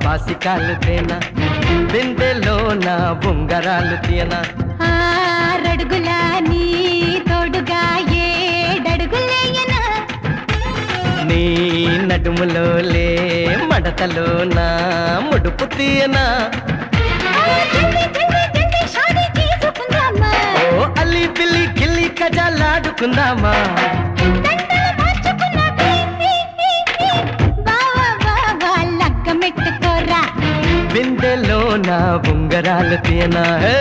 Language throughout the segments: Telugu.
బాసికాలు తేనా బిందెలో నా ఉంగరాలు తీయనా ఆరడుగులా నీ తోడుగా ఏడడుగులేయనా నీ నడుములోలే మడతలో నా ముడుపు తీయనా జల్దీ జల్దీ జల్దీ షాదీ చేసుకుందామా ఓ అల్లి పిల్లి గిల్లి కజాలాడుకుందామా దండలు మార్చుకున్న బావా బావా లగ్గమెట్టుకోరా బిందెలో నా ఉంగరాలు తీయనా హే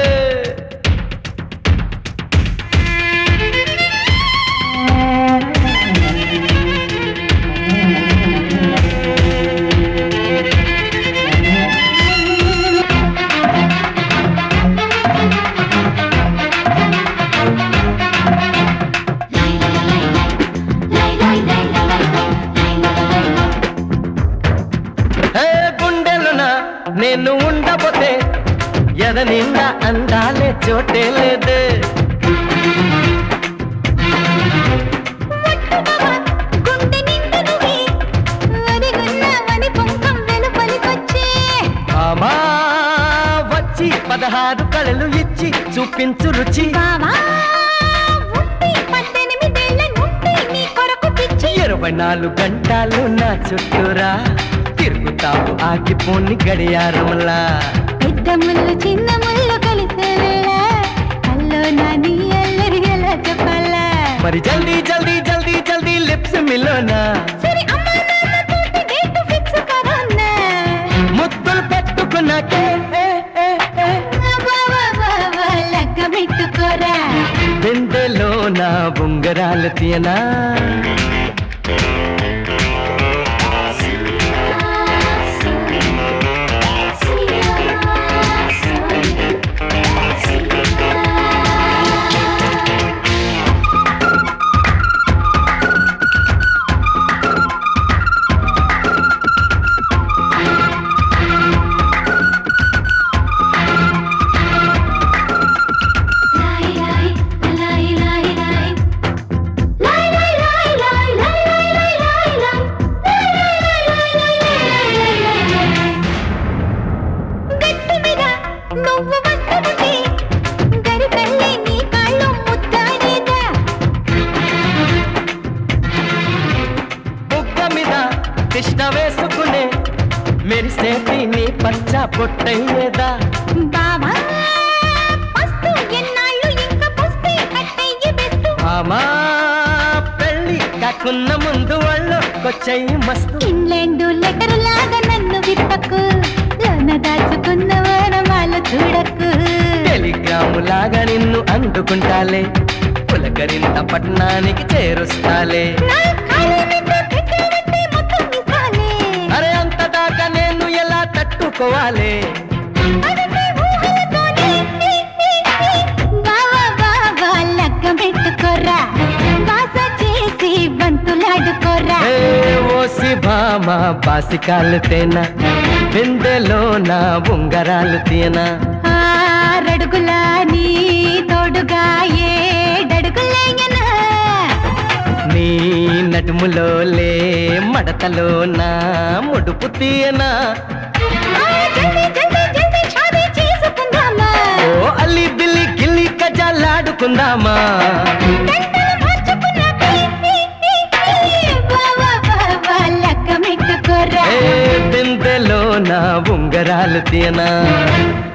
గుండెలునా నేను ఉండబోతే ఎద నిండా అందాలే చోటే లేదు గుండె నిండు నువ్వే ఒదిగున్నావని పొంగం వెలుపలికొచ్చే ఆమా వచ్చి 16 కళలు ఇచ్చి చూపించు రుచి బావా ఉండి 18 నుండి నీ కొరకు పిచ్చి 24 గంటలు నా చుట్టూరా తిరుగుతావు ఆగిపోని గడియారములా పెద్ద ముళ్ళు చిన్న ముళ్ళు కలిసే వేళ అల్లో నా నీ అల్లరి ఎలా చెప్పాలా మరి జల్దీ జల్దీ జల్దీ జల్దీ లిప్స్ మిలోనా సరే అమ్మా నాన్న తోటి డేట్ ఫిక్స్ కరోనా ముద్దులు పెట్టుకున్నాకే బావా బావా లగ్గమెట్టుకోరా బిందెలో నా ఉంగరాలు తీయనా నువ్వు వస్తుంటే గరిపెళ్ళి నీ కాళ్ళు ముద్దాడేదా బుగ్గ మీద కృష్ణ వేసుకునే మెరిసేటి నీ పచ్చ పొట్టయ్యేదా బావా పస్తు ఎన్నాళ్ళు ఇంకా పుస్తే కట్టయ్యి బెస్తు ఆమా పెళ్ళి కాకున్న ముందు వాళ్ళకొచ్చయి మస్తు ఇంగ్లాండు లెటర్ లాగా నన్ను విప్పకు లోన దాచుకున్న వాడవాళ్ళు చూడకు టెలిగ్రాము లాగా నిన్ను అందుకుంటాలే పులకరింత పట్టణానికి చేరుస్తాలే నా కాళ్ళ మీద పెట్టావంటే మొత్తం మిసాలే అరే అంత దాకా నేను ఎలా తట్టుకోవాలి అదితే ఊహలతోనే బావా బావా లగ్గమెట్టుకోరా బాస చేసి బంతులాడుకోరా ఏ ఓసి భామ బాసికాలు తేనా బిందెలో నా ఉంగరాలు తీయనా ఆరడుగులా నీ తోడుగా ఏడడుగులేయనా నీ నడుములోలే మడతలో నా ముడుపు తీయనా జల్దీ జల్దీ జల్దీ షాదీ చేసుకుందామా ఓ అల్లి బిల్లి గిల్లి కజాలాడుకుందామా దండలు మార్చుకున్న బావా బావా లగ్గమెట్టుకోరా ఏ బిందెలో నా ఉంగరాలు తీయనా